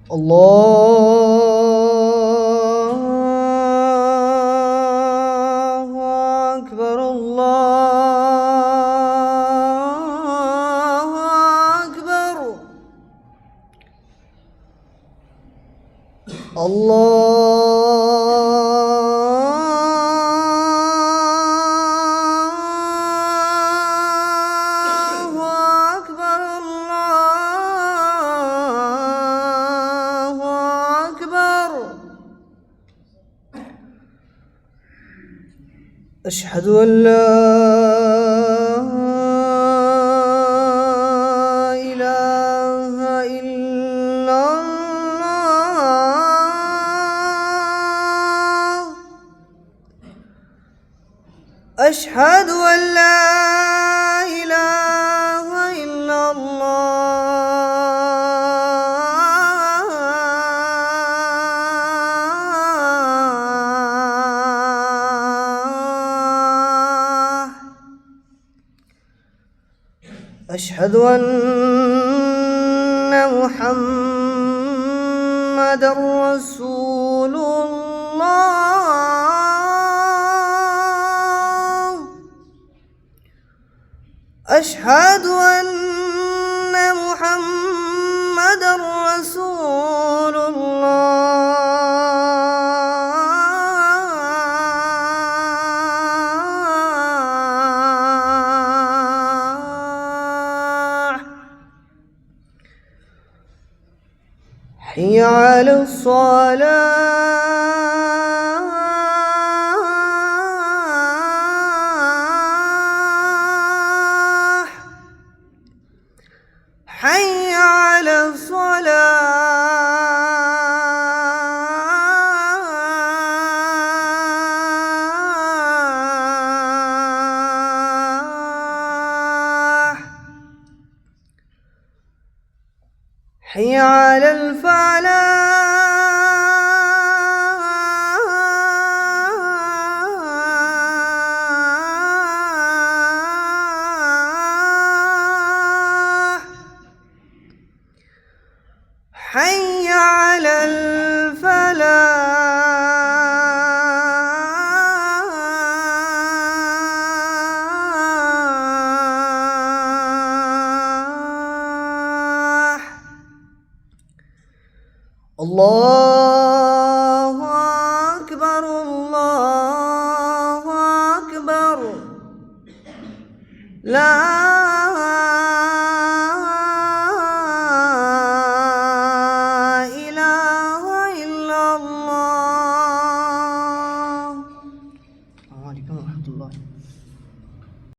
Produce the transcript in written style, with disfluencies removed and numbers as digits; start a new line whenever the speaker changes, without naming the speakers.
الله أكبر الله أكبر أشهد أن لا إله إلا الله أشهد أن لا إله إلا الله أشهد أن محمدًا رسول الله أشهد أن محمدًا رسول الله حي على الصلاة حي على الصلاة حي على الفلاح حي على الفلاح الله أكبر الله أكبر لا إله إلا الله. السلام عليكم ورحمة الله.